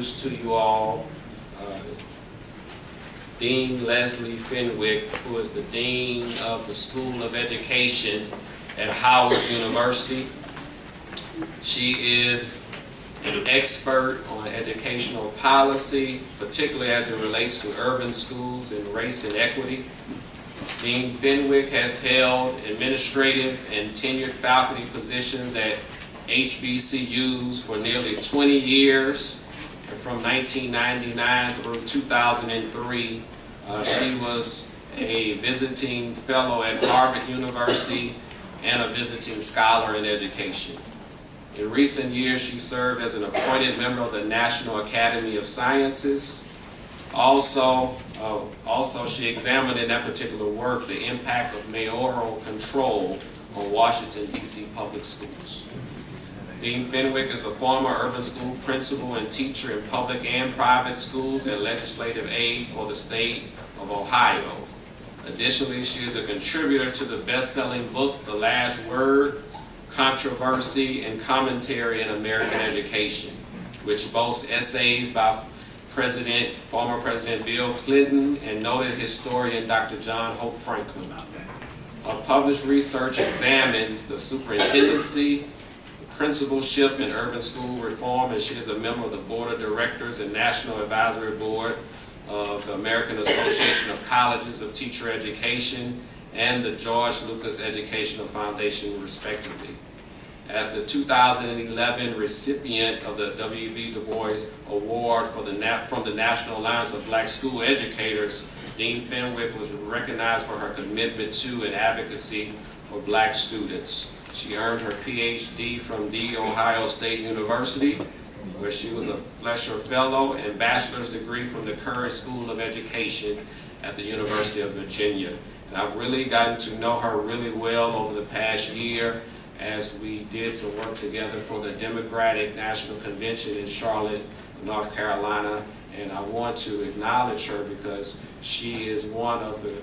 introduce to you all Dean Leslie Fenwick, who is the Dean of the School of Education at Howard University. She is an expert on educational policy, particularly as it relates to urban schools and race and equity. Dean Fenwick has held administrative and tenured faculty positions at HBCUs for nearly 20 years. And from 1999 through 2003, she was a visiting fellow at Harvard University and a visiting scholar in education. In recent years, she served as an appointed member of the National Academy of Sciences. Also, she examined in that particular work the impact of mayoral control on Washington, D.C. public schools. Dean Fenwick is a former urban school principal and teacher in public and private schools and legislative aide for the state of Ohio. Additionally, she is a contributor to the best-selling book, The Last Word, Controversy and Commentary in American Education, which boasts essays by former President Bill Clinton and noted historian Dr. John Hope Franklin. Her published research examines the superintendency, principalship in urban school reform, and she is a member of the Board of Directors and National Advisory Board of the American Association of Colleges of Teacher Education and the George Lucas Educational Foundation, respectively. As the 2011 recipient of the W.B. Du Bois Award from the National Alliance of Black School Educators, Dean Fenwick was recognized for her commitment to and advocacy for black students. She earned her PhD from The Ohio State University, where she was a Fletcher Fellow, and bachelor's degree from the Curry School of Education at the University of Virginia. And I've really gotten to know her really well over the past year as we did some work together for the Democratic National Convention in Charlotte, North Carolina. And I want to acknowledge her because she is one of the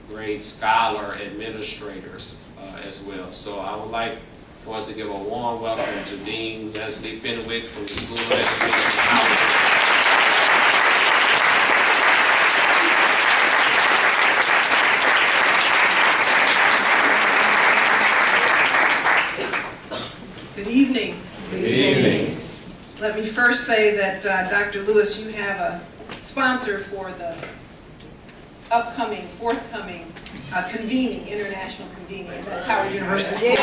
great scholar administrators as well. So I would like for us to give a warm welcome to Dean Leslie Fenwick from the School of Education at Howard. Good evening. Good evening. Let me first say that Dr. Lewis, you have a sponsor for the forthcoming international convening, and that's Howard University.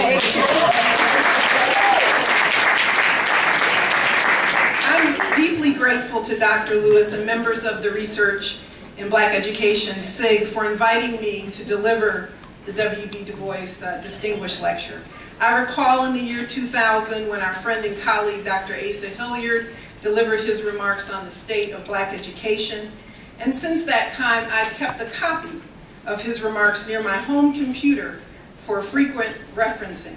I'm deeply grateful to Dr. Lewis and members of the Research in Black Education, SIG, for inviting me to deliver the W.B. Du Bois Distinguished Lecture. I recall in the year 2000 when our friend and colleague Dr. Asa Hilliard delivered his remarks on the state of black education, and since that time I've kept a copy of his remarks near my home computer for frequent referencing.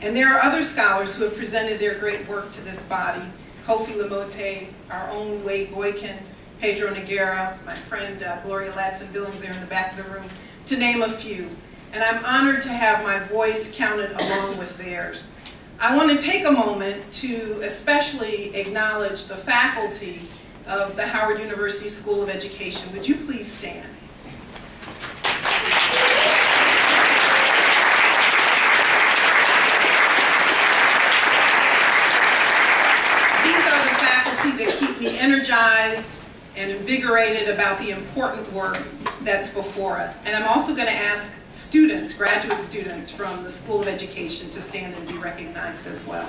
And there are other scholars who have presented their great work to this body: Kofi Lamote, our own Wade Boykin, Pedro Noguera, my friend Gloria Latson-Billings there in the back of the room, to name a few. And I'm honored to have my voice counted along with theirs. I want to take a moment to especially acknowledge the faculty of the Howard University School of Education. Would you please stand? These are the faculty that keep me energized and invigorated about the important work that's before us. And I'm also going to ask students, graduate students from the School of Education, to stand and be recognized as well.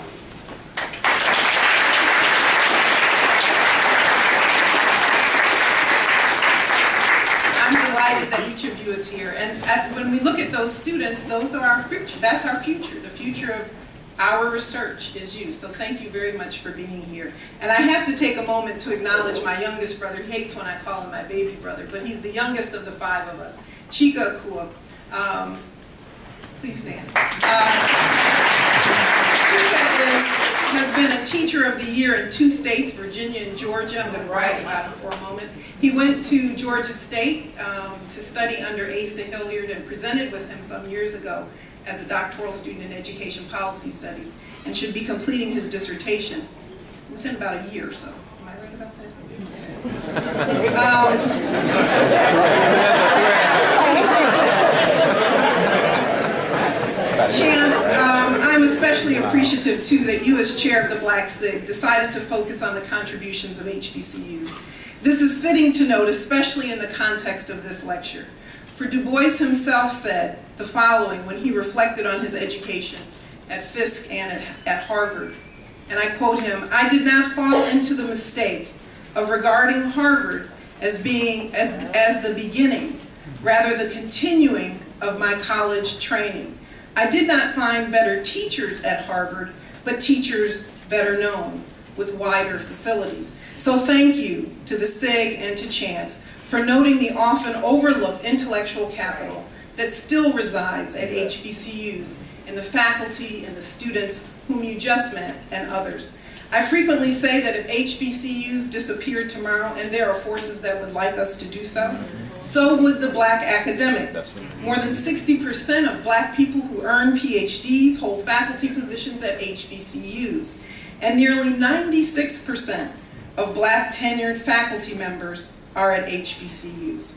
I'm delighted that each of you is here. And when we look at those students, those are our future. That's our future. The future of our research is you. So thank you very much for being here. And I have to take a moment to acknowledge my youngest brother. He hates when I call him my baby brother, but he's the youngest of the five of us, Chika Akua. Please stand. Chika has been a Teacher of the Year in 2 states, Virginia and Georgia. I'm going to brag about him for a moment. He went to Georgia State to study under Asa Hilliard and presented with him some years ago as a doctoral student in education policy studies, and should be completing his dissertation within about a year or so. Am I right? about that? Chance, I'm especially appreciative too that you as chair of the Black SIG decided to focus on the contributions of HBCUs. This is fitting to note, especially in the context of this lecture. For DuBois himself said the following when he reflected on his education at Fisk and at Harvard, and I quote him, "I did not fall into the mistake of regarding Harvard as being as the beginning, rather the continuing of my college training. I did not find better teachers at Harvard, but teachers better known with wider facilities." So thank you to the SIG and to Chance for noting the often overlooked intellectual capital that still resides at HBCUs in the faculty and the students whom you just met and others. I frequently say that if HBCUs disappeared tomorrow, and there are forces that would like us to do so, so would the Black academic. More than 60% of Black people who earn PhDs hold faculty positions at HBCUs, and nearly 96% of Black tenured faculty members are at HBCUs.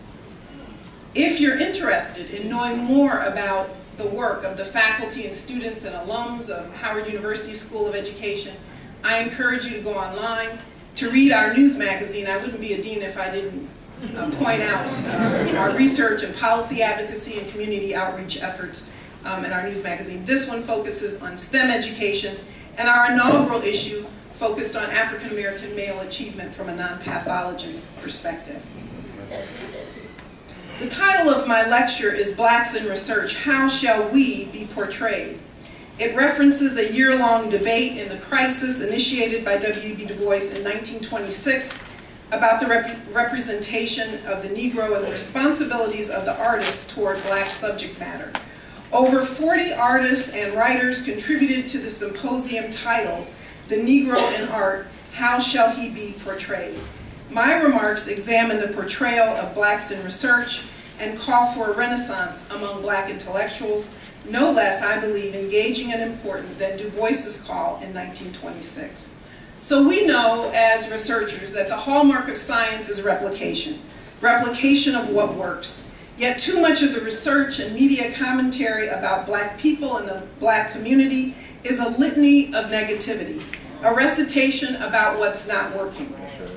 If you're interested in knowing more about the work of the faculty and students and alums of Howard University School of Education, I encourage you to go online to read our news magazine. I wouldn't be a dean if I didn't point out our research and policy advocacy and community outreach efforts in our news magazine. This one focuses on STEM education, and our inaugural issue focused on African American male achievement from a non-pathology perspective. The title of my lecture is Blacks in Research, How Shall We Be Portrayed? It references a year-long debate in the crisis initiated by W.B. Du Bois in 1926 about the representation of the Negro and the responsibilities of the artists toward Black subject matter. Over 40 artists and writers contributed to the symposium titled, The Negro in Art, How Shall He Be Portrayed? My remarks examine the portrayal of Blacks in research and call for a renaissance among Black intellectuals, no less, I believe, engaging and important than Du Bois's call in 1926. So we know as researchers that the hallmark of science is replication, replication of what works. Yet too much of the research and media commentary about Black people and the Black community is a litany of negativity, a recitation about what's not working.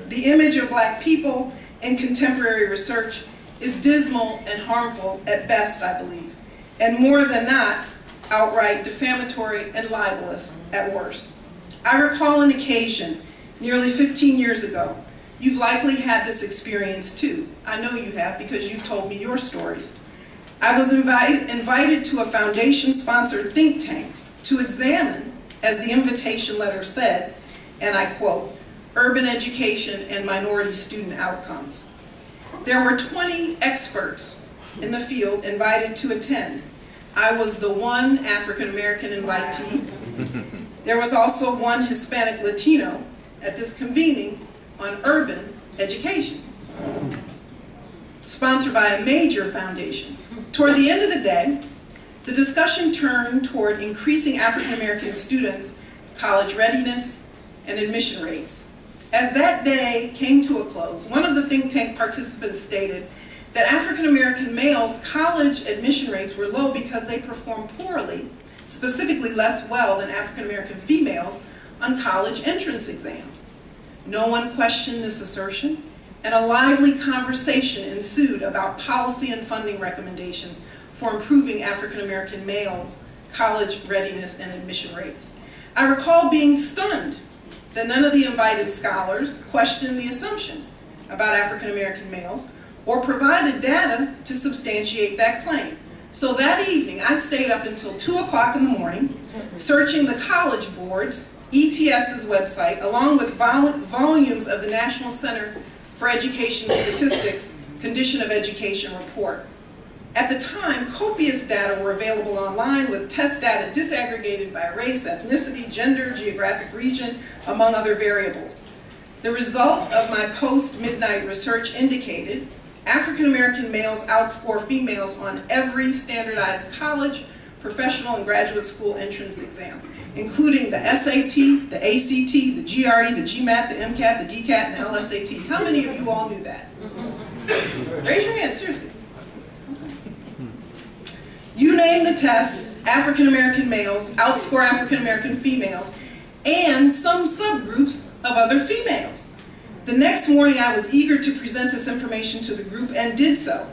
The image of Black people in contemporary research is dismal and harmful at best, I believe, and more than not, outright defamatory and libelous at worst. I recall an occasion nearly 15 years ago. You've likely had this experience too. I know you have because you've told me your stories. I was invited to a foundation-sponsored think tank to examine, as the invitation letter said, and I quote, urban education and minority student outcomes. There were 20 experts in the field invited to attend. I was the one African American invitee. There was also one Hispanic Latino at this convening on urban education, sponsored by a major foundation. Toward the end of the day, the discussion turned toward increasing African American students' college readiness and admission rates. As that day came to a close, one of the think tank participants stated that African American males' college admission rates were low because they performed poorly, specifically less well than African American females, on college entrance exams. No one questioned this assertion, and a lively conversation ensued about policy and funding recommendations for improving African American males' college readiness and admission rates. I recall being stunned that none of the invited scholars questioned the assumption about African American males or provided data to substantiate that claim. So that evening, I stayed up until 2 o'clock in the morning, searching the College Board's, ETS's website, along with volumes of the National Center for Education Statistics Condition of Education report. At the time, copious data were available online with test data disaggregated by race, ethnicity, gender, geographic region, among other variables. The result of my post-midnight research indicated African American males outscore females on every standardized college, professional, and graduate school entrance exam. including the SAT, the ACT, the GRE, the GMAT, the MCAT, the DCAT, and the LSAT. How many of you all knew that? Raise your hand, seriously. You name the test, African American males outscore African American females, and some subgroups of other females. The next morning I was eager to present this information to the group and did so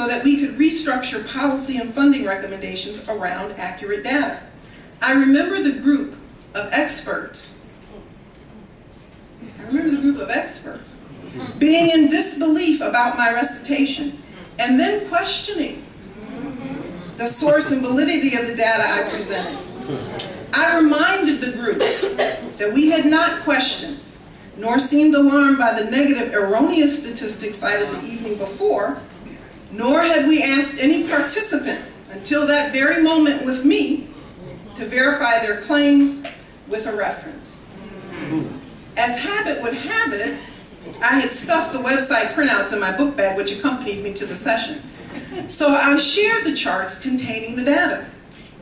that we could restructure policy and funding recommendations around accurate data. I remember the group of experts being in disbelief about my recitation and then questioning the source and validity of the data I presented. I reminded the group that we had not questioned nor seemed alarmed by the negative erroneous statistics cited the evening before, nor had we asked any participant until that very moment with me to verify their claims with a reference. As habit would have it, I had stuffed the website printouts in my book bag which accompanied me to the session. So I shared the charts containing the data.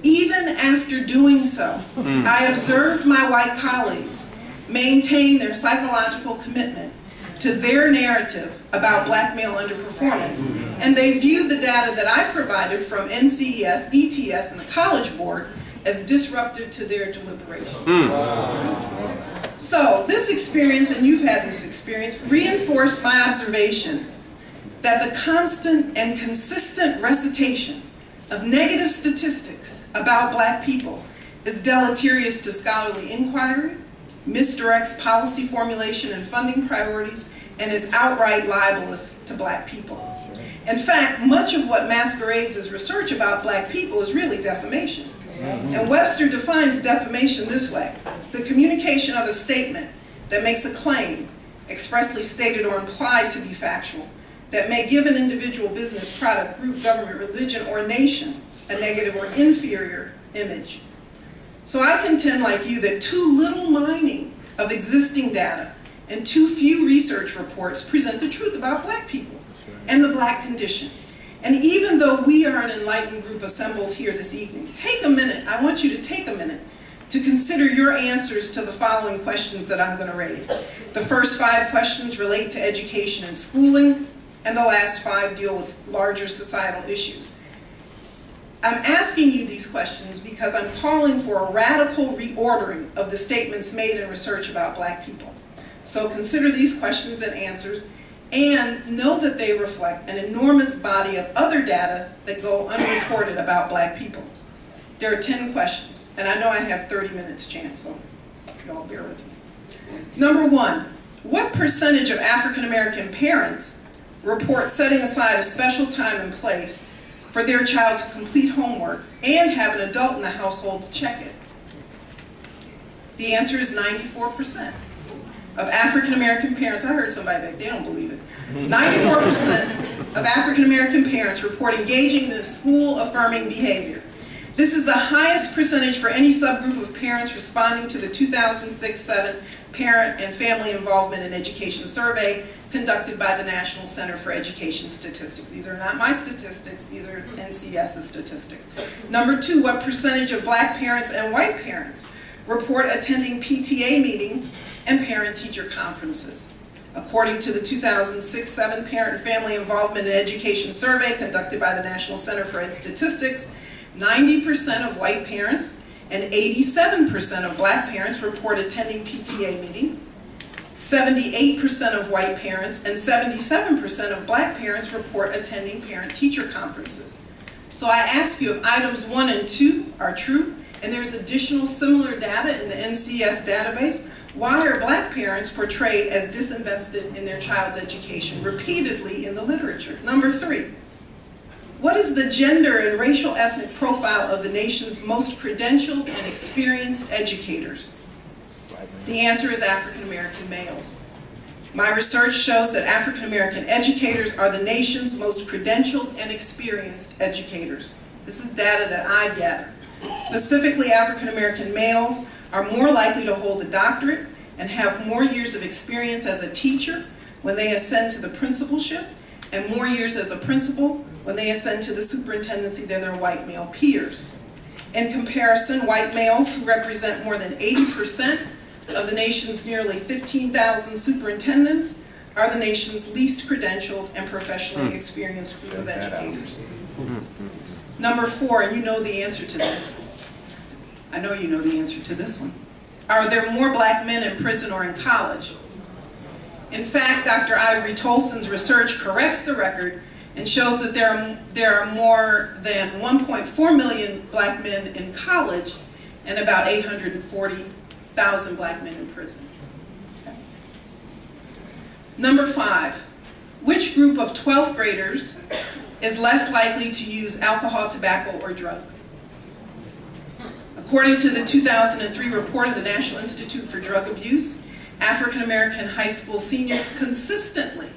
Even after doing so, I observed my white colleagues maintain their psychological commitment to their narrative about black male underperformance, and they viewed the data that I provided from NCES, ETS, and the College Board as disruptive to their deliberations. So this experience, and you've had this experience, reinforced my observation that the constant and consistent recitation of negative statistics about black people is deleterious to scholarly inquiry, misdirects policy formulation and funding priorities, and is outright libelous to black people. In fact, much of what masquerades as research about black people is really defamation. And Webster defines defamation this way: the communication of a statement that makes a claim, expressly stated or implied to be factual, that may give an individual, business, product, group, government, religion, or nation a negative or inferior image. So I contend, like you, that too little mining of existing data and too few research reports present the truth about black people and the black condition. And even though we are an enlightened group assembled here this evening, take a minute, I want you to take a minute to consider your answers to the following questions that I'm going to raise. The first 5 questions relate to education and schooling, and the last 5 deal with larger societal issues. I'm asking you these questions because I'm calling for a radical reordering of the statements made in research about black people. So consider these questions and answers, and know that they reflect an enormous body of other data that go unreported about black people. There are 10 questions, and I know I have 30 minutes chance, so y'all bear with me. Number 1, what percentage of African American parents report setting aside a special time and place for their child to complete homework and have an adult in the household to check it? The answer is 94%. Of African American parents, I heard somebody back, they don't believe it. 94% of African American parents report engaging in this school-affirming behavior. This is the highest percentage for any subgroup of parents responding to the 2006-07 Parent and Family Involvement in Education Survey conducted by the National Center for Education Statistics. These are not my statistics, these are NCS's statistics. Number 2, what percentage of black parents and white parents report attending PTA meetings and parent-teacher conferences? According to the 2006-07 Parent and Family Involvement in Education Survey conducted by the National Center for Ed Statistics, 90% of white parents and 87% of black parents report attending PTA meetings. 78% of white parents and 77% of black parents report attending parent-teacher conferences. So I ask you if items 1 and 2 are true, and there's additional similar data in the NCS database, why are black parents portrayed as disinvested in their child's education repeatedly in the literature? Number 3, what is the gender and racial ethnic profile of the nation's most credentialed and experienced educators? The answer is African American males. My research shows that African American educators are the nation's most credentialed and experienced educators. This is data that I gathered. Specifically, African American males are more likely to hold a doctorate and have more years of experience as a teacher when they ascend to the principalship, and more years as a principal when they ascend to the superintendency than their white male peers. In comparison, white males, who represent more than 80% of the nation's nearly 15,000 superintendents, are the nation's least credentialed and professionally experienced group of educators. Number 4, and you know the answer to this. I know you know the answer to this one. Are there more black men in prison or in college? In fact, Dr. Ivory Tolson's research corrects the record and shows that there are more than 1.4 million black men in college and about 840,000 black men in prison. Okay. Number 5, which group of 12th graders is less likely to use alcohol, tobacco, or drugs? According to the 2003 report of the National Institute for Drug Abuse, African American high school seniors consistently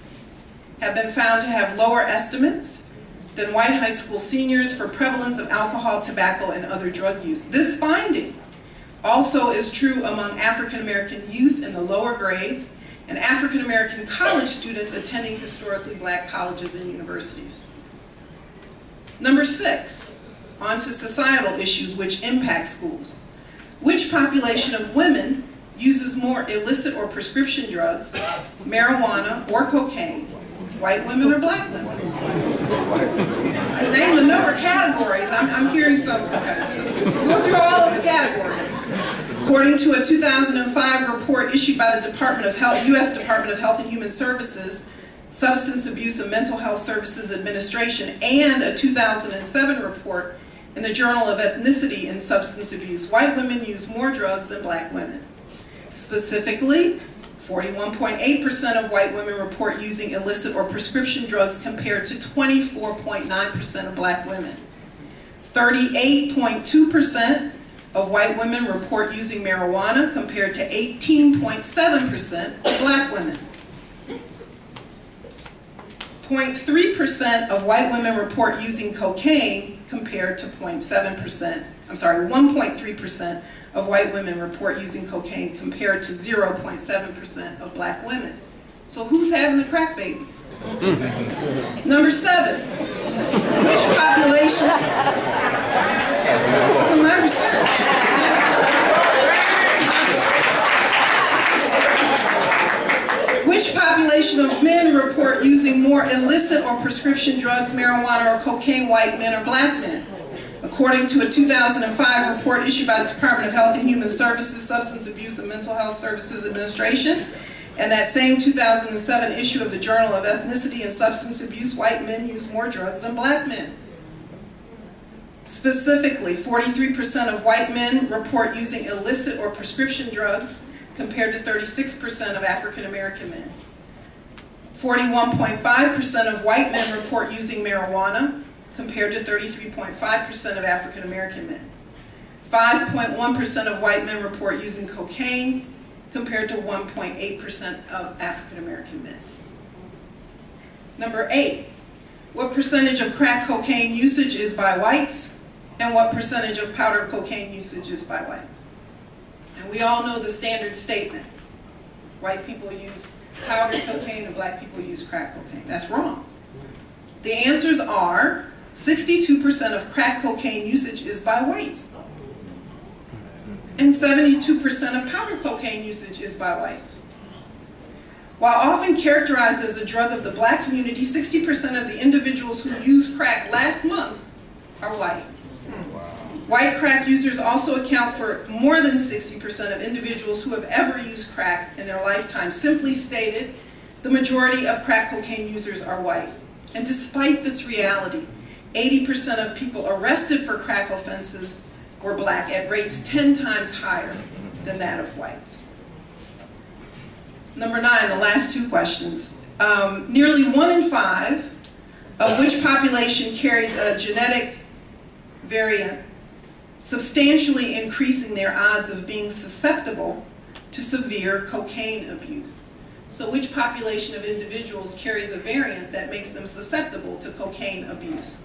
have been found to have lower estimates than white high school seniors for prevalence of alcohol, tobacco, and other drug use. This finding also is true among African American youth in the lower grades and African American college students attending historically black colleges and universities. Number 6, on to societal issues which impact schools. Which population of women uses more illicit or prescription drugs, marijuana, or cocaine? White women or black women? I named a number of categories. I'm hearing some. Okay. Go through all those categories. According to a 2005 report issued by the U.S. Department of Health and Human Services, Substance Abuse and Mental Health Services Administration, and a 2007 report in the Journal of Ethnicity and Substance Abuse, white women use more drugs than black women. Specifically, 41.8% of white women report using illicit or prescription drugs compared to 24.9% of black women. 38.2% of white women report using marijuana compared to 18.7% of black women. 0.3% of white women report using cocaine compared to 1.3% of white women report using cocaine compared to 0.7% of black women. So who's having the crack babies? Number 7, which population? This is in my research. Which population of men report using more illicit or prescription drugs, marijuana, or cocaine, white men or black men? According to a 2005 report issued by the Department of Health and Human Services, Substance Abuse and Mental Health Services Administration, and that same 2007 issue of the Journal of Ethnicity and Substance Abuse, white men use more drugs than black men. Specifically, 43% of white men report using illicit or prescription drugs compared to 36% of African American men. 41.5% of white men report using marijuana compared to 33.5% of African American men. 5.1% of white men report using cocaine compared to 1.8% of African American men. Number 8, what percentage of crack cocaine usage is by whites, and what percentage of powder cocaine usage is by whites? And we all know the standard statement. White people use powder cocaine and black people use crack cocaine. That's wrong. The answers are 62% of crack cocaine usage is by whites, and 72% of powder cocaine usage is by whites. While often characterized as a drug of the black community, 60% of the individuals who used crack last month are white. White crack users also account for more than 60% of individuals who have ever used crack in their lifetime. Simply stated, the majority of crack cocaine users are white. And despite this reality, 80% of people arrested for crack offenses were black, at rates 10 times higher than that of whites. Number 9, the last 2 questions. Nearly 1 in 5 of which population carries a genetic variant, substantially increasing their odds of being susceptible to severe cocaine abuse. So which population of individuals carries a variant that makes them susceptible to cocaine abuse?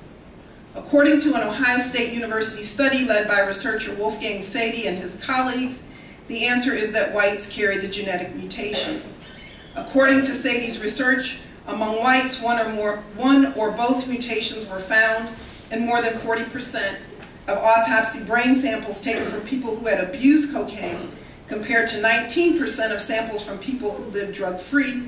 According to an Ohio State University study led by researcher Wolfgang Sadie and his colleagues, the answer is that whites carry the genetic mutation. According to Sadie's research, among whites, one or both mutations were found in more than 40% of autopsy brain samples taken from people who had abused cocaine compared to 19% of samples from people who lived drug-free.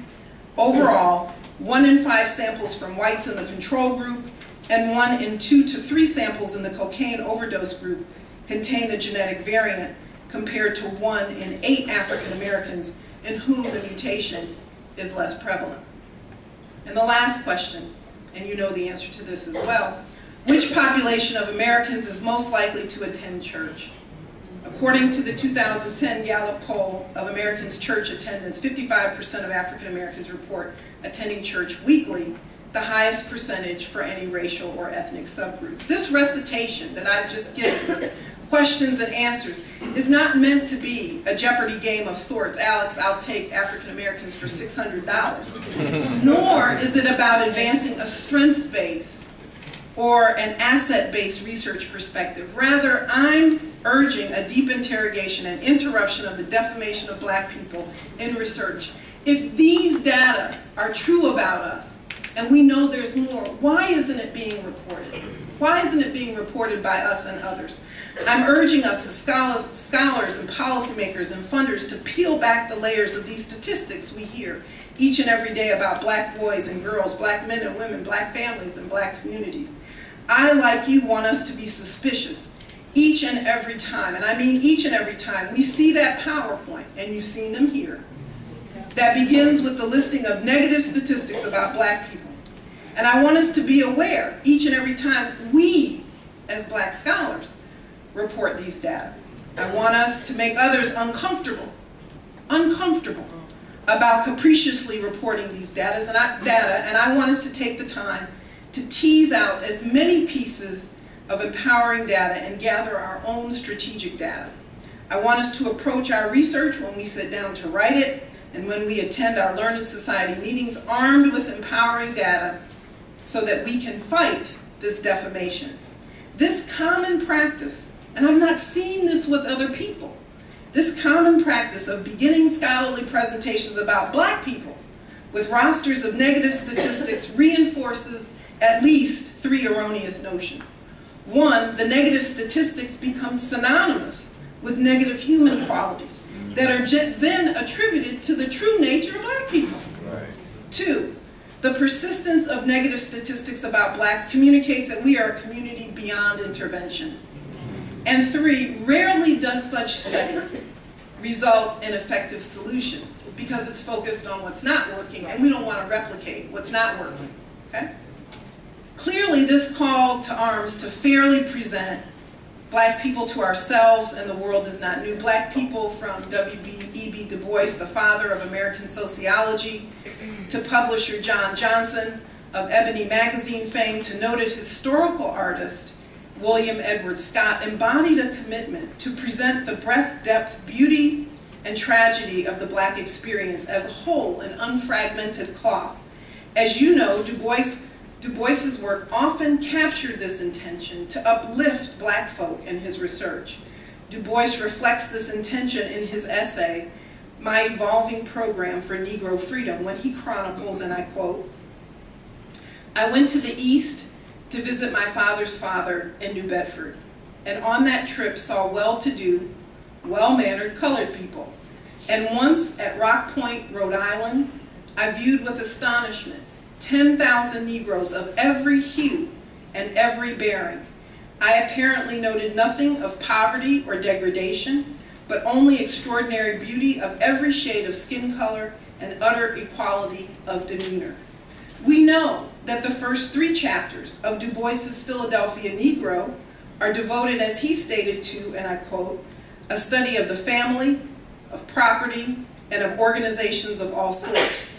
Overall, 1 in 5 samples from whites in the control group and 1 in 2 to 3 samples in the cocaine overdose group contain the genetic variant, compared to 1 in 8 African Americans in whom the mutation is less prevalent. And the last question, and you know the answer to this as well, which population of Americans is most likely to attend church? According to the 2010 Gallup poll of Americans' church attendance, 55% of African Americans report attending church weekly, the highest percentage for any racial or ethnic subgroup. This recitation that I've just given, questions and answers, is not meant to be a Jeopardy game of sorts. Alex, I'll take African Americans for $600. Nor is it about advancing a strengths-based or an asset-based research perspective. Rather, I'm urging a deep interrogation and interruption of the defamation of black people in research. If these data are true about us, and we know there's more, why isn't it being reported? Why isn't it being reported by us and others? I'm urging us as scholars and policymakers and funders to peel back the layers of these statistics we hear each and every day about black boys and girls, black men and women, black families and black communities. I, like you, want us to be suspicious each and every time, and I mean each and every time, we see that PowerPoint, and you've seen them here, that begins with the listing of negative statistics about black people. And I want us to be aware each and every time we, as black scholars, report these data. I want us to make others uncomfortable about capriciously reporting these data, and I want us to take the time to tease out as many pieces of empowering data and gather our own strategic data. I want us to approach our research when we sit down to write it and when we attend our Learned Society meetings armed with empowering data so that we can fight this defamation. This common practice, and I've not seen this with other people, this common practice of beginning scholarly presentations about black people with rosters of negative statistics reinforces at least 3 erroneous notions. 1, the negative statistics become synonymous with negative human qualities that are then attributed to the true nature of black people. Right. 2, the persistence of negative statistics about blacks communicates that we are a community beyond intervention. And 3, rarely does such study result in effective solutions because it's focused on what's not working, and we don't want to replicate what's not working. Okay? Clearly, this call to arms to fairly present black people to ourselves and the world is not new. Black people, from W.E.B. Du Bois, the father of American sociology, to publisher John Johnson of Ebony magazine fame, to noted historical artist William Edward Scott, embodied a commitment to present the breadth, depth, beauty, and tragedy of the black experience as a whole, an unfragmented cloth. As you know, Du Bois's work often captured this intention to uplift black folk in his research. Du Bois reflects this intention in his essay, My Evolving Program for Negro Freedom, when he chronicles, and I quote, "I went to the East to visit my father's father in New Bedford, and on that trip saw well-to-do, well-mannered colored people. And once at Rock Point, Rhode Island, I viewed with astonishment 10,000 Negroes of every hue and every bearing. I apparently noted nothing of poverty or degradation, but only extraordinary beauty of every shade of skin color and utter equality of demeanor." We know that the first 3 chapters of Du Bois's Philadelphia Negro are devoted, as he stated, to, and I quote, "a study of the family, of property, and of organizations of all sorts."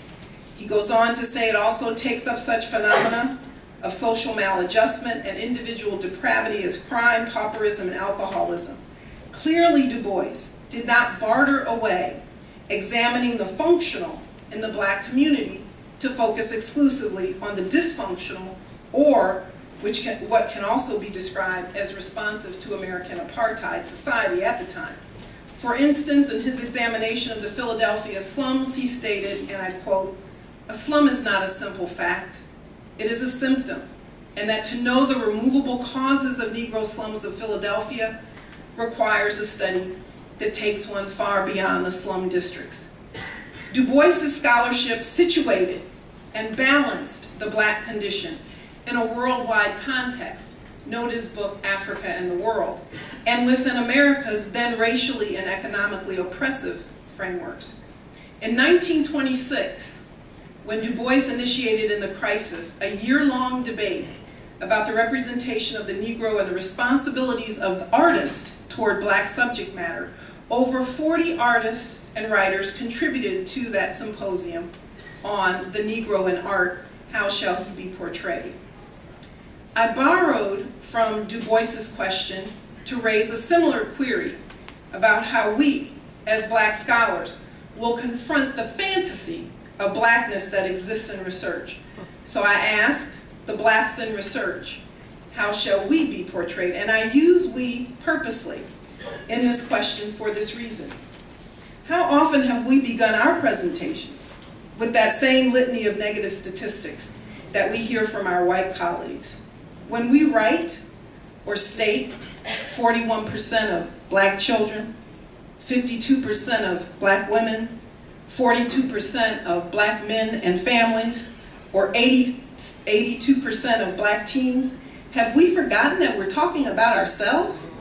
He goes on to say it also takes up such phenomena of social maladjustment and individual depravity as crime, pauperism, and alcoholism. Clearly, Du Bois did not barter away examining the functional in the black community to focus exclusively on the dysfunctional, or what can also be described as responsive to American apartheid society at the time. For instance, in his examination of the Philadelphia slums, he stated, and I quote, "A slum is not a simple fact. It is a symptom, and that to know the removable causes of Negro slums of Philadelphia requires a study that takes one far beyond the slum districts. DuBois' scholarship situated and balanced the black condition in a worldwide context. Note his book, Africa and the World, and within America's then racially and economically oppressive frameworks. In 1926, when Du Bois initiated in the Crisis a year-long debate about the representation of the Negro and the responsibilities of the artist toward black subject matter, over 40 artists and writers contributed to that symposium on the Negro in art, how shall he be portrayed? I borrowed from Du Bois's question to raise a similar query about how we, as black scholars, will confront the fantasy of blackness that exists in research. So I asked the blacks in research, how shall we be portrayed? And I use we purposely in this question for this reason. How often have we begun our presentations with that same litany of negative statistics that we hear from our white colleagues? When we write or state 41% of black children, 52% of black women, 42% of black men and families, or 82% of black teens, have we forgotten that we're talking about ourselves?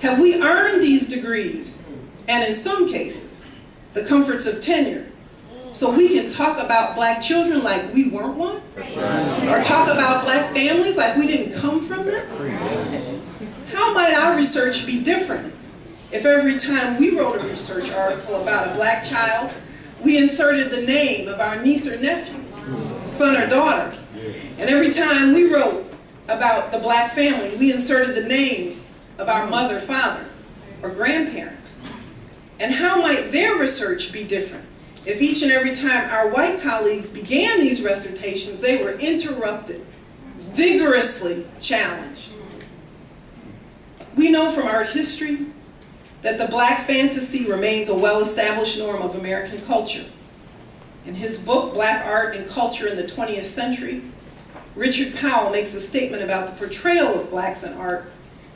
Have we earned these degrees, and in some cases, the comforts of tenure, so we can talk about black children like we weren't one? Or talk about black families like we didn't come from them? How might our research be different if every time we wrote a research article about a black child, we inserted the name of our niece or nephew, son or daughter, and every time we wrote about the black family, we inserted the names of our mother, father, or grandparents? And how might their research be different if each and every time our white colleagues began these recitations, they were interrupted, vigorously challenged? We know from art history that the black fantasy remains a well-established norm of American culture. In his book, Black Art and Culture in the 20th Century, Richard Powell makes a statement about the portrayal of blacks in art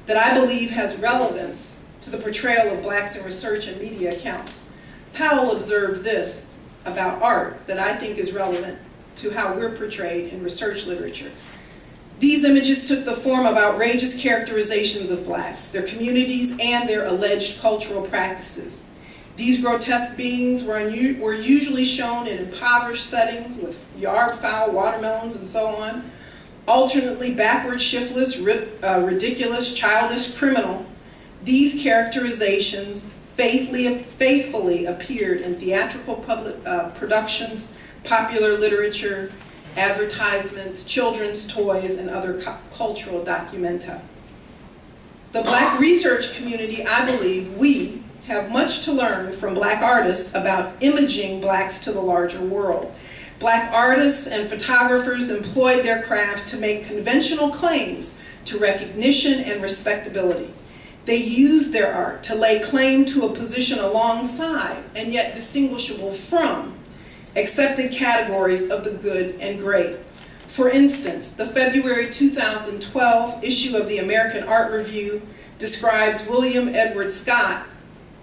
that I believe has relevance to the portrayal of blacks in research and media accounts. Powell observed this about art that I think is relevant to how we're portrayed in research literature. These images took the form of outrageous characterizations of blacks, their communities, and their alleged cultural practices. These grotesque beings were usually shown in impoverished settings with yard fowl, watermelons, and so on, alternately backward, shiftless, ridiculous, childish, criminal. These characterizations faithfully appeared in theatrical public productions, popular literature, advertisements, children's toys, and other cultural documenta. The black research community, I believe, we have much to learn from black artists about imaging blacks to the larger world. Black artists and photographers employed their craft to make conventional claims to recognition and respectability. They used their art to lay claim to a position alongside, and yet distinguishable from, accepted categories of the good and great. For instance, the February 2012 issue of the American Art Review describes William Edward Scott,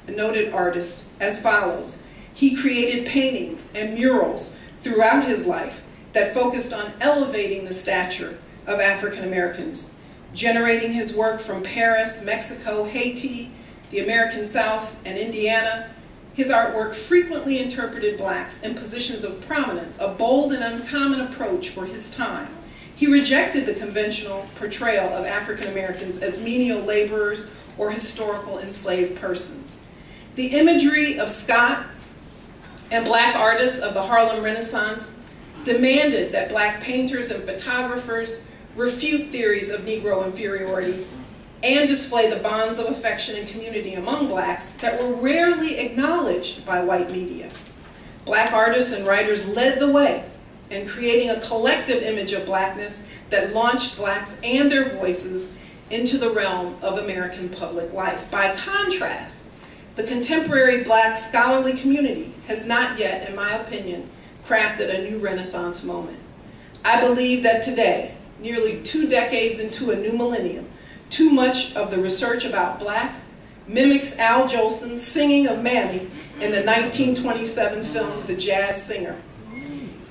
a noted artist, as follows. He created paintings and murals throughout his life that focused on elevating the stature of African Americans, generating his work from Paris, Mexico, Haiti, the American South, and Indiana. His artwork frequently interpreted blacks in positions of prominence, a bold and uncommon approach for his time. He rejected the conventional portrayal of African Americans as menial laborers or historical enslaved persons. The imagery of Scott and black artists of the Harlem Renaissance demanded that black painters and photographers refute theories of Negro inferiority and display the bonds of affection and community among blacks that were rarely acknowledged by white media. Black artists and writers led the way in creating a collective image of blackness that launched blacks and their voices into the realm of American public life. By contrast, the contemporary black scholarly community has not yet, in my opinion, crafted a new Renaissance moment. I believe that today, nearly 2 decades into a new millennium, too much of the research about blacks mimics Al Jolson's singing of Mammy in the 1927 film The Jazz Singer.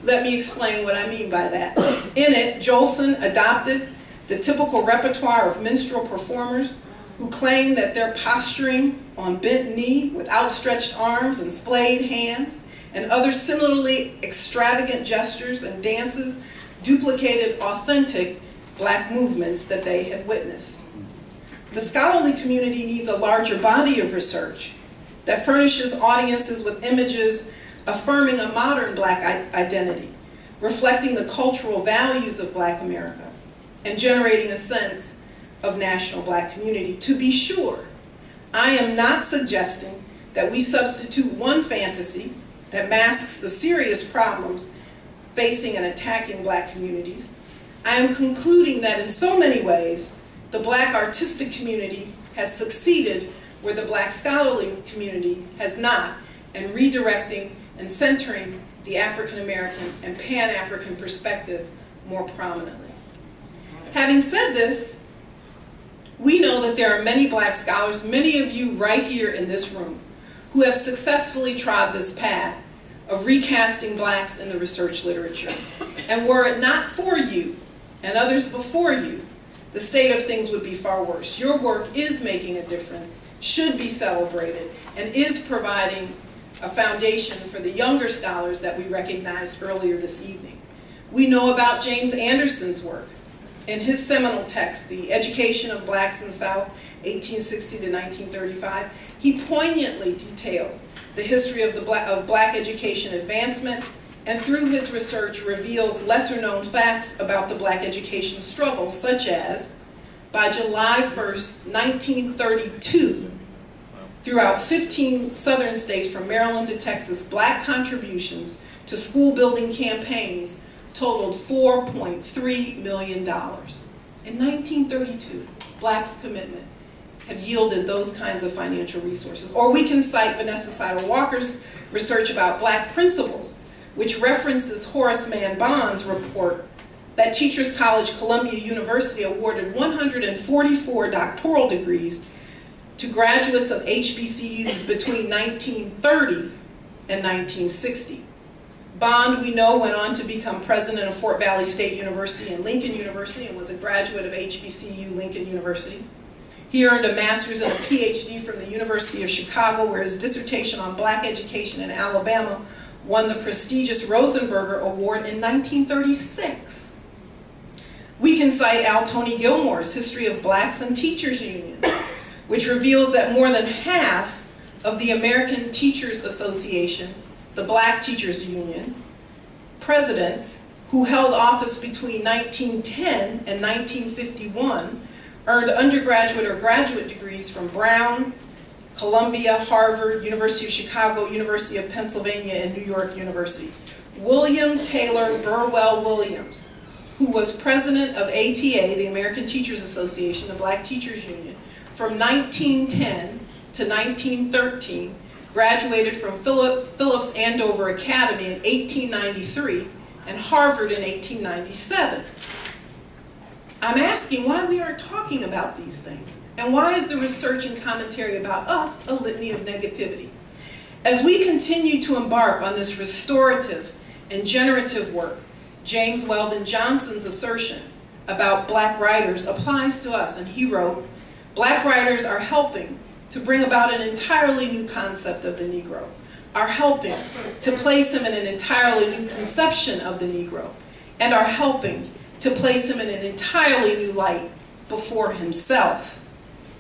Let me explain what I mean by that. In it, Jolson adopted the typical repertoire of minstrel performers who claim that their posturing on bent knee with outstretched arms and splayed hands and other similarly extravagant gestures and dances duplicated authentic black movements that they had witnessed. The scholarly community needs a larger body of research that furnishes audiences with images affirming a modern black identity, reflecting the cultural values of Black America, and generating a sense of national black community. To be sure, I am not suggesting that we substitute one fantasy that masks the serious problems facing and attacking black communities. I am concluding that in so many ways, the black artistic community has succeeded where the black scholarly community has not, and redirecting and centering the African American and Pan-African perspective more prominently. Having said this, we know that there are many black scholars, many of you right here in this room, who have successfully trod this path of recasting blacks in the research literature. And were it not for you and others before you, the state of things would be far worse. Your work is making a difference, should be celebrated, and is providing a foundation for the younger scholars that we recognized earlier this evening. We know about James Anderson's work. In his seminal text, The Education of Blacks in the South, 1860 to 1935, he poignantly details the history of black education advancement, and through his research reveals lesser-known facts about the black education struggle, such as, by July 1st, 1932, throughout 15 southern states from Maryland to Texas, black contributions to school building campaigns totaled $4.3 million. In 1932, blacks' commitment had yielded those kinds of financial resources. Or we can cite Vanessa Seidel Walker's research about black principals, which references Horace Mann Bond's report that Teachers College Columbia University awarded 144 doctoral degrees to graduates of HBCUs between 1930 and 1960. Bond, we know, went on to become president of Fort Valley State University and Lincoln University and was a graduate of HBCU Lincoln University. He earned a master's and a PhD from the University of Chicago, where his dissertation on black education in Alabama won the prestigious Rosenberger Award in 1936. We can cite Al Tony Gilmore's History of Blacks and Teachers Union, which reveals that more than half of the American Teachers Association, the Black Teachers Union, presidents who held office between 1910 and 1951 earned undergraduate or graduate degrees from Brown, Columbia, Harvard, University of Chicago, University of Pennsylvania, and New York University. William Taylor Burwell Williams, who was president of ATA, the American Teachers Association, the Black Teachers Union, from 1910 to 1913, graduated from Phillips Andover Academy in 1893 and Harvard in 1897. I'm asking why we aren't talking about these things, and why is the research and commentary about us a litany of negativity? As we continue to embark on this restorative and generative work, James Weldon Johnson's assertion about black writers applies to us, and he wrote, "Black writers are helping to bring about an entirely new concept of the Negro, are helping to place him in an entirely new conception of the Negro, and are helping to place him in an entirely new light before himself."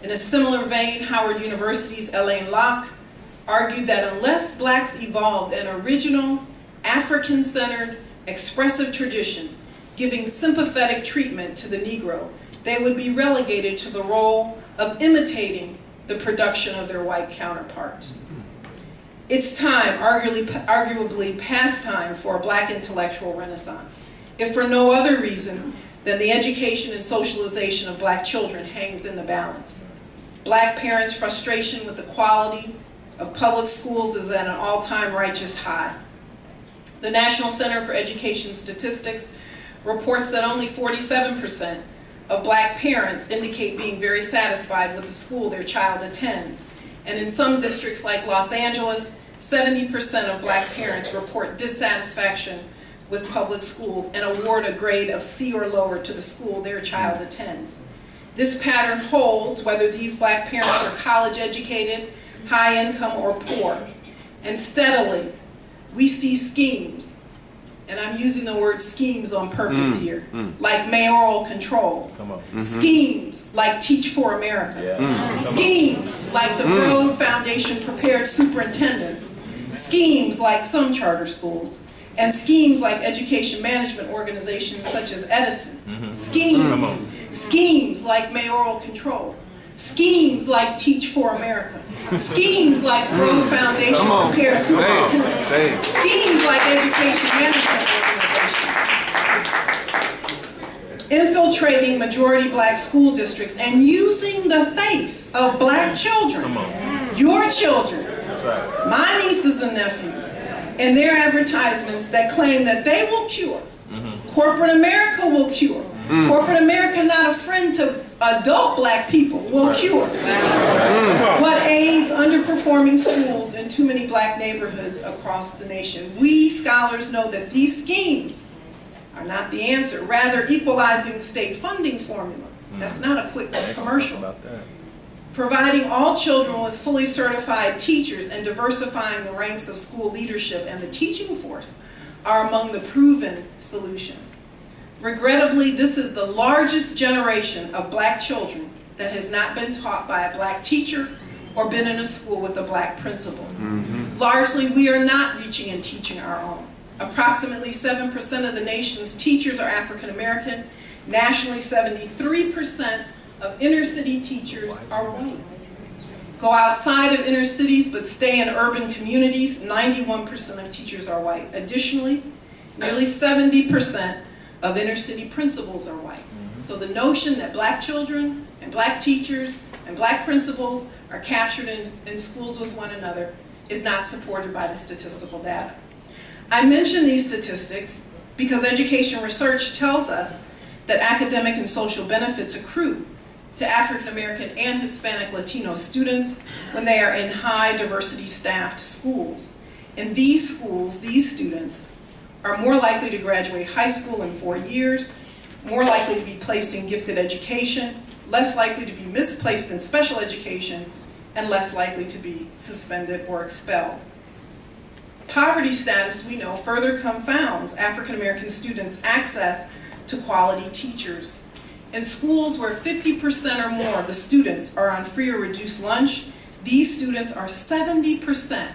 In a similar vein, Howard University's Elaine Locke argued that unless blacks evolved an original, African-centered, expressive tradition giving sympathetic treatment to the Negro, they would be relegated to the role of imitating the production of their white counterparts. It's time, arguably past time, for a black intellectual renaissance, if for no other reason than the education and socialization of black children hangs in the balance. Black parents' frustration with the quality of public schools is at an all-time righteous high. The National Center for Education Statistics reports that only 47% of black parents indicate being very satisfied with the school their child attends. And in some districts like Los Angeles, 70% of black parents report dissatisfaction with public schools and award a grade of C or lower to the school their child attends. This pattern holds whether these black parents are college educated, high income, or poor. And steadily, we see schemes, and I'm using the word schemes on purpose here, like mayoral control, schemes like Teach for America, schemes like the Broad Foundation prepared superintendents, schemes like some charter schools, and schemes like education management organizations such as Edison, schemes like mayoral control, schemes like Teach for America, schemes like Broad Foundation prepared superintendents, schemes like education management organizations, infiltrating majority black school districts and using the face of black children, your children, my nieces and nephews, and their advertisements that claim that they will cure. Corporate America will cure. Corporate America, not a friend to adult black people, will cure. What aids underperforming schools in too many black neighborhoods across the nation? We scholars know that these schemes are not the answer. Rather, equalizing state funding formula. That's not a quick commercial. Providing all children with fully certified teachers and diversifying the ranks of school leadership and the teaching force are among the proven solutions. Regrettably, this is the largest generation of black children that has not been taught by a black teacher or been in a school with a black principal. Largely, we are not reaching and teaching our own. Approximately 7% of the nation's teachers are African American. Nationally, 73% of inner city teachers are white. Go outside of inner cities but stay in urban communities, 91% of teachers are white. Additionally, nearly 70% of inner city principals are white. So the notion that black children and black teachers and black principals are captured in schools with one another is not supported by the statistical data. I mention these statistics because education research tells us that academic and social benefits accrue to African American and Hispanic Latino students when they are in high diversity staffed schools. In these schools, these students are more likely to graduate high school in 4 years, more likely to be placed in gifted education, less likely to be misplaced in special education, and less likely to be suspended or expelled. Poverty status, we know, further confounds African American students' access to quality teachers. In schools where 50% or more of the students are on free or reduced lunch, these students are 70%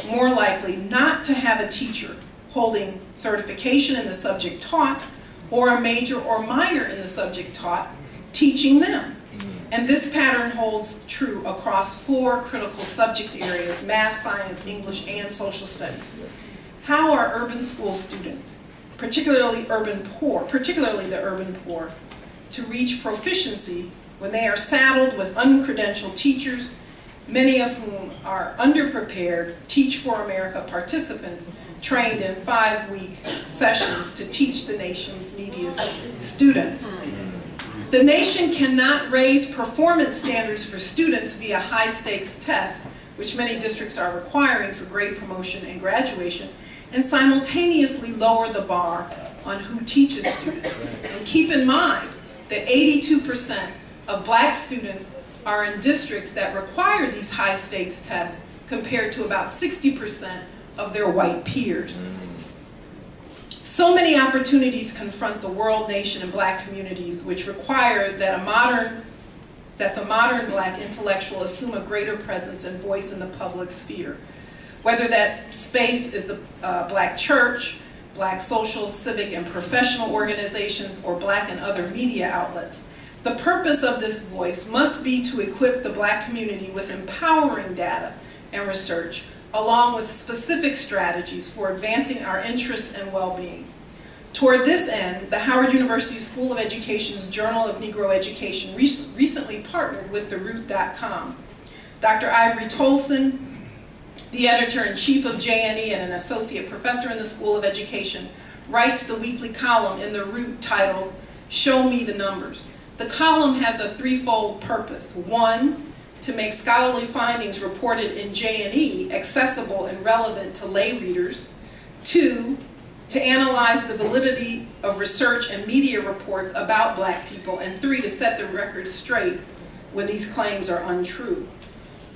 more likely not to have a teacher holding certification in the subject taught or a major or minor in the subject taught teaching them. And this pattern holds true across 4 critical subject areas: math, science, English, and social studies. How are urban school students, particularly the urban poor, to reach proficiency when they are saddled with uncredentialed teachers, many of whom are underprepared Teach for America participants trained in 5-week sessions to teach the nation's neediest students? The nation cannot raise performance standards for students via high-stakes tests, which many districts are requiring for grade promotion and graduation, and simultaneously lower the bar on who teaches students. And keep in mind that 82% of black students are in districts that require these high-stakes tests compared to about 60% of their white peers. So many opportunities confront the world, nation, and black communities which require that the modern black intellectual assume a greater presence and voice in the public sphere. Whether that space is the black church, black social, civic, and professional organizations, or black and other media outlets. The purpose of this voice must be to equip the black community with empowering data and research, along with specific strategies for advancing our interests and well-being. Toward this end, the Howard University School of Education's Journal of Negro Education recently partnered with TheRoot.com. Dr. Ivory Tolson the editor-in-chief of JNE and an associate professor in the School of Education, writes the weekly column in the Root titled, "Show Me the Numbers." The column has a threefold purpose. One, to make scholarly findings reported in JNE accessible and relevant to lay readers. Two, to analyze the validity of research and media reports about Black people. And three, to set the record straight when these claims are untrue.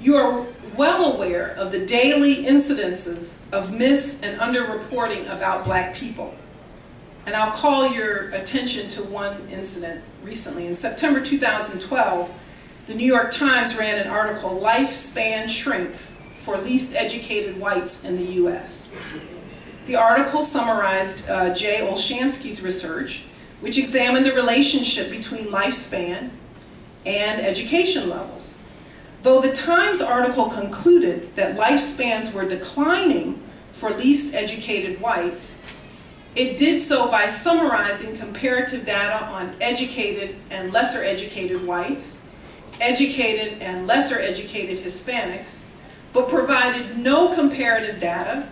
You are well aware of the daily incidences of mis- and underreporting about Black people. And I'll call your attention to one incident recently. In September 2012, the New York Times ran an article, "Lifespan Shrinks for Least Educated Whites in the U.S." The article summarized Jay Olshansky's research, which examined the relationship between lifespan and education levels. Though the Times article concluded that lifespans were declining for least educated whites, it did so by summarizing comparative data on educated and lesser educated whites, educated and lesser educated Hispanics, but provided no comparative data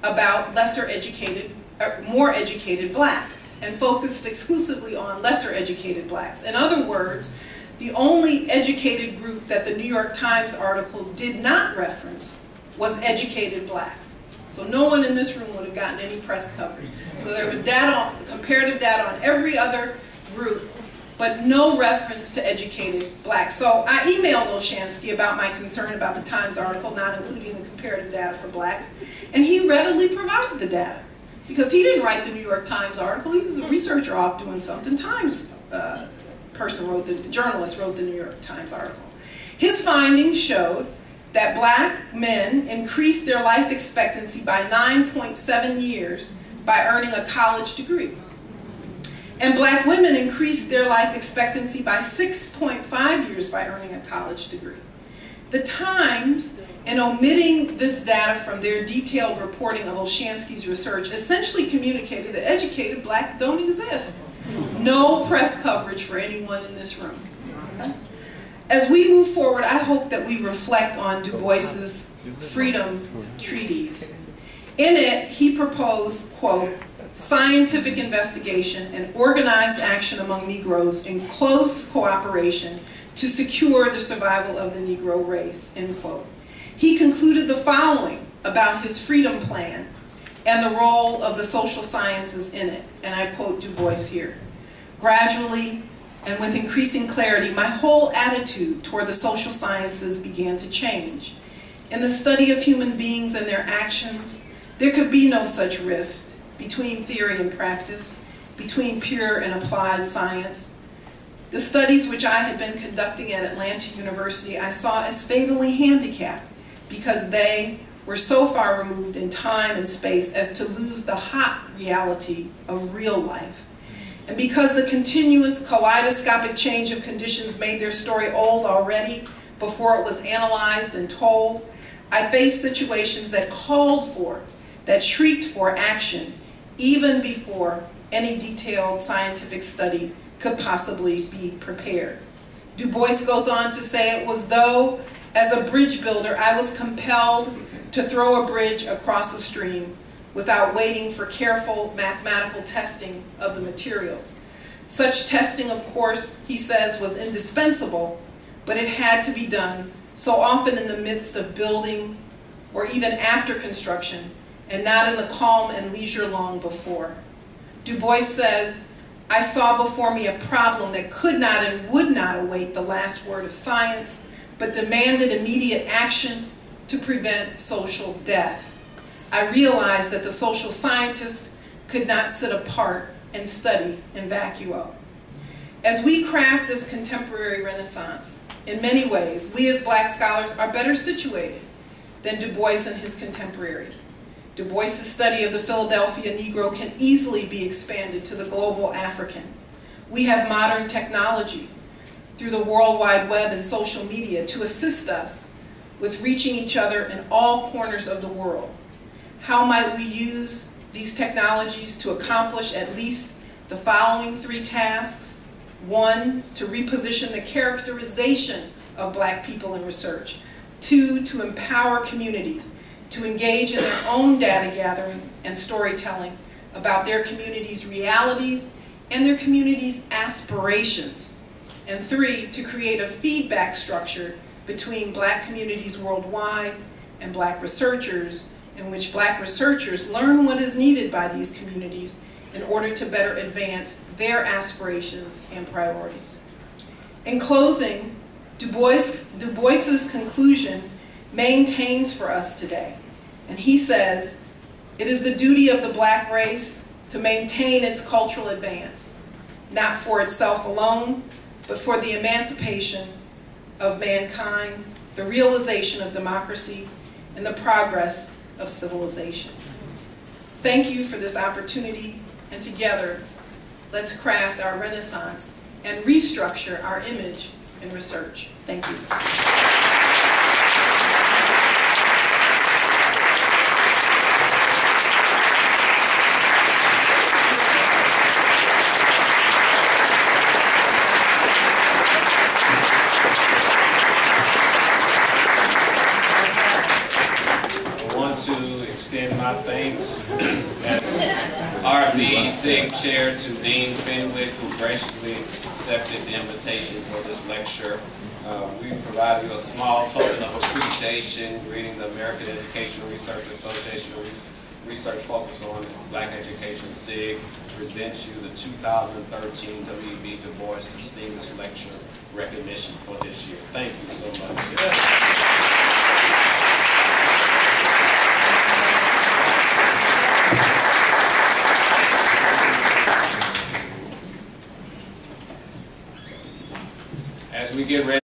about lesser educated, or more educated Blacks, and focused exclusively on lesser educated Blacks. In other words, the only educated group that the New York Times article did not reference was educated Blacks. So no one in this room would have gotten any press coverage. So there was data, comparative data on every other group, but no reference to educated Blacks. So I emailed Olshansky about my concern about the Times article not including the comparative data for Blacks, and he readily provided the data. Because he didn't write the New York Times article, he was a researcher off doing something. Times journalist wrote the New York Times article. His findings showed that Black men increased their life expectancy by 9.7 years by earning a college degree. And Black women increased their life expectancy by 6.5 years by earning a college degree. The Times, in omitting this data from their detailed reporting of Olshansky's research, essentially communicated that educated Blacks don't exist. No press coverage for anyone in this room. Okay? As we move forward, I hope that we reflect on DuBois's Freedom Treatise. In it, he proposed, quote, "scientific investigation and organized action among Negroes in close cooperation to secure the survival of the Negro race," end quote. He concluded the following about his freedom plan and the role of the social sciences in it, and I quote Du Bois here. "Gradually and with increasing clarity, my whole attitude toward the social sciences began to change. In the study of human beings and their actions, there could be no such rift between theory and practice, between pure and applied science. The studies which I had been conducting at Atlanta University I saw as fatally handicapped because they were so far removed in time and space as to lose the hot reality of real life. And because the continuous kaleidoscopic change of conditions made their story old already before it was analyzed and told, I faced situations that called for, that shrieked for action, even before any detailed scientific study could possibly be prepared." Du Bois goes on to say, "It was though, as a bridge builder, I was compelled to throw a bridge across a stream without waiting for careful mathematical testing of the materials. Such testing, of course," he says, "was indispensable, but it had to be done so often in the midst of building or even after construction, and not in the calm and leisure long before." Du Bois says, "I saw before me a problem that could not and would not await the last word of science, but demanded immediate action to prevent social death. I realized that the social scientist could not sit apart and study in vacuo." As we craft this contemporary Renaissance, in many ways, we as Black scholars are better situated than Du Bois and his contemporaries. Du Bois' study of the Philadelphia Negro can easily be expanded to the global African. We have modern technology through the World Wide Web and social media to assist us with reaching each other in all corners of the world. How might we use these technologies to accomplish at least the following three tasks? One, to reposition the characterization of Black people in research. Two, to empower communities to engage in their own data gathering and storytelling about their community's realities and their community's aspirations. And 3, to create a feedback structure between Black communities worldwide and Black researchers, in which Black researchers learn what is needed by these communities in order to better advance their aspirations and priorities. In closing, DuBois's conclusion maintains for us today. And he says, "It is the duty of the Black race to maintain its cultural advance, not for itself alone, but for the emancipation of mankind, the realization of democracy, and the progress of civilization." Thank you for this opportunity, and together, let's craft our renaissance and restructure our image in research. Thank you. Extend my thanks as RB SIG Chair to Dean Fenwick, who graciously accepted the invitation for this lecture. We provide you a small token of appreciation, reading the American Educational Research Association Research Focus on Black Education SIG presents you the 2013 W.B. Du Bois Distinguished Lecture recognition for this year. Thank you so much. As we get ready